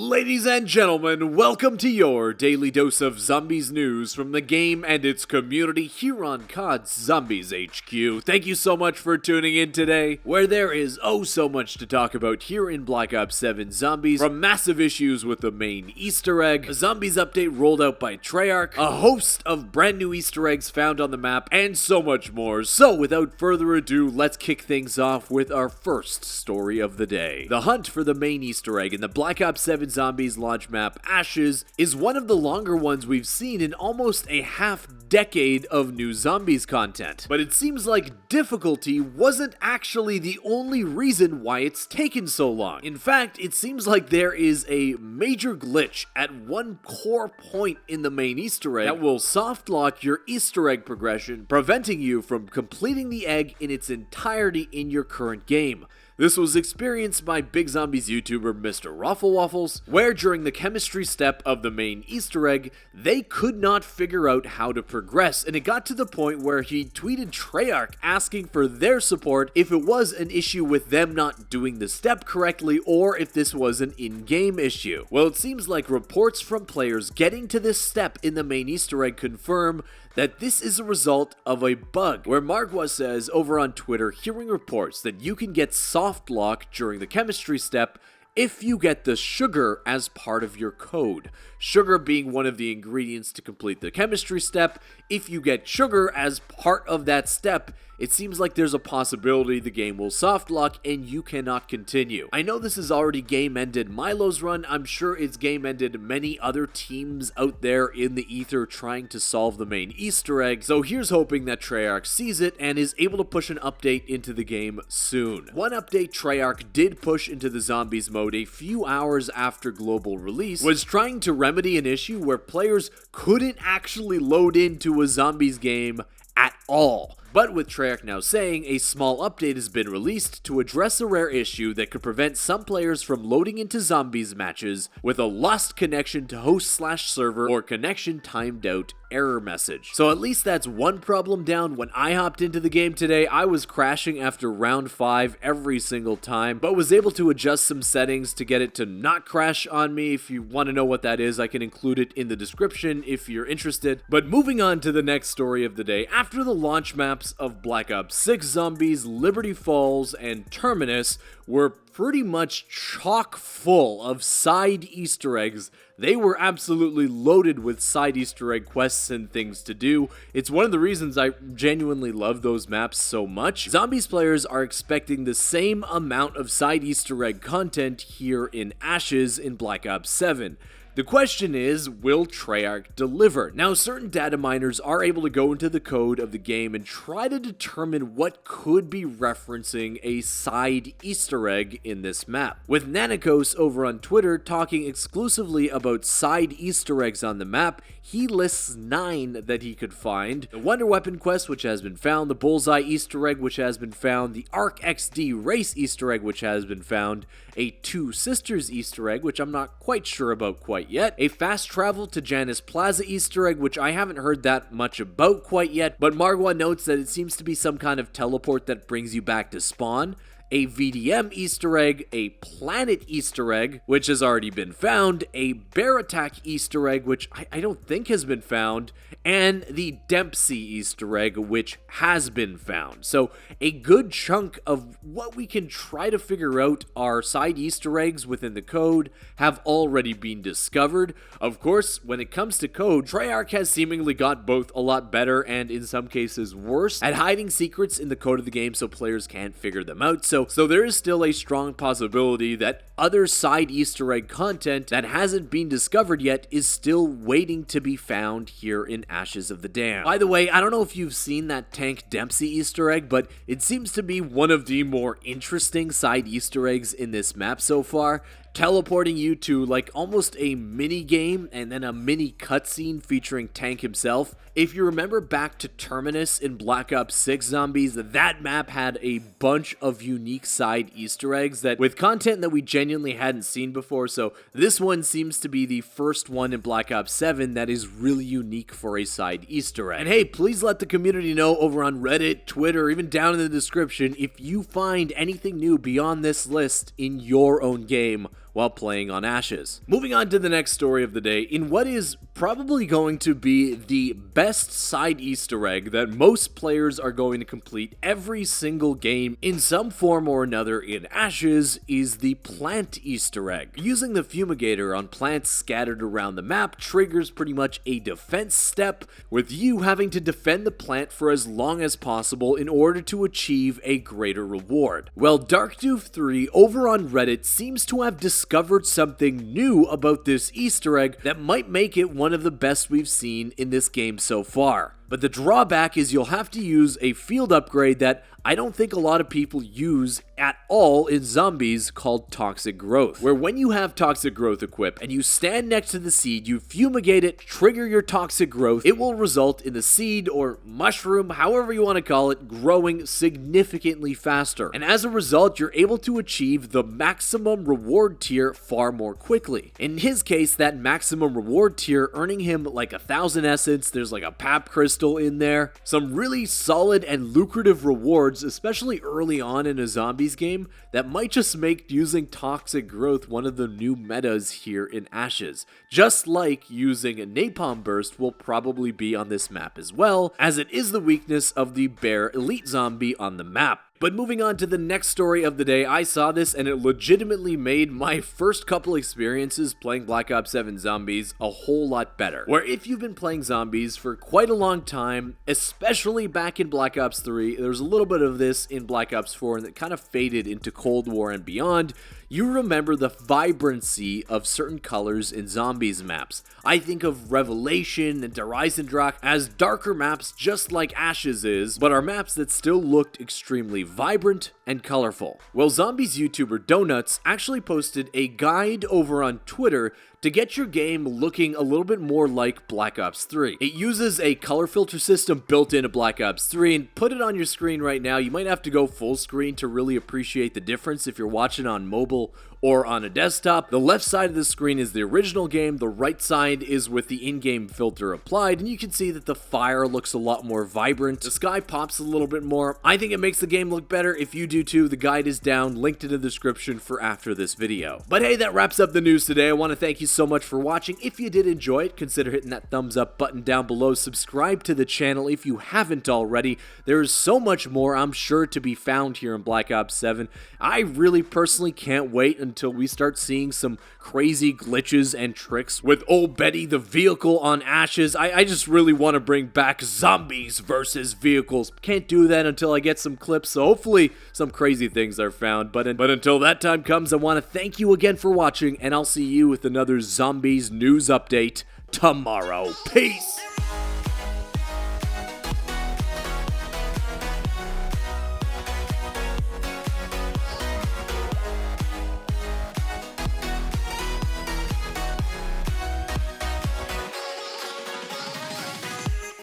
Ladies and gentlemen, welcome to your daily dose of zombies news from the game and its community here on COD Zombies HQ. Thank you so much for tuning in today, where there is oh so much to talk about here in Black Ops 7 Zombies, from massive issues with the main Easter egg, a zombies update rolled out by Treyarch, a host of brand new Easter eggs found on the map, and so much more. So without further ado, let's kick things off with our first story of the day. The hunt for the main Easter egg in the Black Ops 7 Zombies launch map, Ashes, is one of the longer ones we've seen in almost a half-decade of new Zombies content. But it seems like difficulty wasn't actually the only reason why it's taken so long. In fact, it seems like there is a major glitch at one core point in the main Easter egg that will soft lock your Easter egg progression, preventing you from completing the egg in its entirety in your current game. This was experienced by Big Zombies YouTuber Mr. Waffles, where during the chemistry step of the main Easter egg, they could not figure out how to progress, and it got to the point where he tweeted Treyarch asking for their support if it was an issue with them not doing the step correctly or if this was an in-game issue. Well, it seems like reports from players getting to this step in the main Easter egg confirm that this is a result of a bug, where Margwa says over on Twitter, hearing reports that you can get soft lock during the chemistry step if you get the sugar as part of your code. Sugar being one of the ingredients to complete the chemistry step. If you get sugar as part of that step, it seems like there's a possibility the game will soft lock and you cannot continue. I know this has already game ended Milo's run. I'm sure it's game ended many other teams out there in the ether trying to solve the main Easter egg. So here's hoping that Treyarch sees it and is able to push an update into the game soon. One update Treyarch did push into the Zombies mode a few hours after global release was trying to remedy an issue where players couldn't actually load into a Zombies game at all. But with Treyarch now saying a small update has been released to address a rare issue that could prevent some players from loading into Zombies matches with a lost connection to host/server or connection timed out error message. So at least that's one problem down. When I hopped into the game today, I was crashing after round 5 every single time, but was able to adjust some settings to get it to not crash on me. If you want to know what that is, I can include it in the description if you're interested. But moving on to the next story of the day, after the launch maps of Black Ops 6 Zombies, Liberty Falls, and Terminus were pretty much chock full of side Easter eggs. They were absolutely loaded with side Easter egg quests and things to do. It's one of the reasons I genuinely love those maps so much. Zombies players are expecting the same amount of side Easter egg content here in Ashes in Black Ops 7. The question is, will Treyarch deliver? Now, certain data miners are able to go into the code of the game and try to determine what could be referencing a side Easter egg in this map. With Nanikos over on Twitter talking exclusively about side Easter eggs on the map, he lists 9 that he could find. The Wonder Weapon quest, which has been found, the Bullseye Easter egg, which has been found, the Arc XD Race Easter egg, which has been found, a Two Sisters Easter egg, which I'm not quite sure about quite yet, a Fast Travel to Janus Plaza Easter egg, which I haven't heard that much about quite yet, but Margwa notes that it seems to be some kind of teleport that brings you back to spawn, a VDM Easter egg, a Planet Easter egg, which has already been found, a Bear Attack Easter egg, which I don't think has been found, and the Dempsey Easter egg, which has been found. So a good chunk of what we can try to figure out are side Easter eggs within the code have already been discovered. Of course, when it comes to code, Treyarch has seemingly got both a lot better and in some cases worse at hiding secrets in the code of the game so players can't figure them out. So there is still a strong possibility that other side Easter egg content that hasn't been discovered yet is still waiting to be found here in Ashes of the Dam. By the way, I don't know if you've seen that Tank Dempsey Easter egg, but it seems to be one of the more interesting side Easter eggs in this map so far, teleporting you to like almost a mini game and then a mini cutscene featuring Tank himself. If you remember back to Terminus in Black Ops 6 Zombies, that map had a bunch of unique side Easter eggs that with content that we genuinely hadn't seen before, so this one seems to be the first one in Black Ops 7 that is really unique for a side Easter egg. And hey, please let the community know over on Reddit, Twitter, even down in the description if you find anything new beyond this list in your own game. while playing on Ashes. Moving on to the next story of the day, in what is probably going to be the best side Easter egg that most players are going to complete every single game in some form or another in Ashes, is the plant Easter egg. Using the fumigator on plants scattered around the map triggers pretty much a defense step, with you having to defend the plant for as long as possible in order to achieve a greater reward. Well, DarkDoof3 over on Reddit seems to have discovered something new about this Easter egg that might make it one of the best we've seen in this game so far. But the drawback is you'll have to use a field upgrade that I don't think a lot of people use at all in zombies, called Toxic Growth, where when you have Toxic Growth equipped and you stand next to the seed, you fumigate it, trigger your Toxic Growth, it will result in the seed or mushroom, however you want to call it, growing significantly faster. And as a result, you're able to achieve the maximum reward tier far more quickly. In his case, that maximum reward tier earning him like 1,000 essence, there's like a pap crystal in there, some really solid and lucrative rewards, especially early on in a zombies game, that might just make using Toxic Growth one of the new metas here in Ashes. Just like using a Napalm Burst will probably be on this map as well, as it is the weakness of the Bear Elite Zombie on the map. But moving on to the next story of the day, I saw this and it legitimately made my first couple experiences playing Black Ops 7 Zombies a whole lot better. Where if you've been playing zombies for quite a long time, especially back in Black Ops 3, there's a little bit of this in Black Ops 4 and it kind of faded into Cold War and beyond, you remember the vibrancy of certain colors in zombies maps. I think of Revelation and Drak as darker maps just like Ashes is, but are maps that still looked extremely vibrant and colorful. Well, Zombies YouTuber Donuts actually posted a guide over on Twitter to get your game looking a little bit more like Black Ops 3. It uses a color filter system built into Black Ops 3, and put it on your screen right now. You might have to go full screen to really appreciate the difference if you're watching on mobile or on a desktop. The left side of the screen is the original game, the right side is with the in-game filter applied, and you can see that the fire looks a lot more vibrant. The sky pops a little bit more. I think it makes the game look better. If you do too, the guide is down, linked in the description for after this video. But hey, that wraps up the news today. I want to thank you so much for watching. If you did enjoy it, consider hitting that thumbs up button down below. Subscribe to the channel if you haven't already. There is so much more, I'm sure, to be found here in Black Ops 7. I really personally can't wait until we start seeing some crazy glitches and tricks with old Betty the vehicle on Ashes. I just really want to bring back zombies versus vehicles. Can't do that until I get some clips, so hopefully some crazy things are found. But until that time comes, I want to thank you again for watching, and I'll see you with another Zombies news update tomorrow. Peace!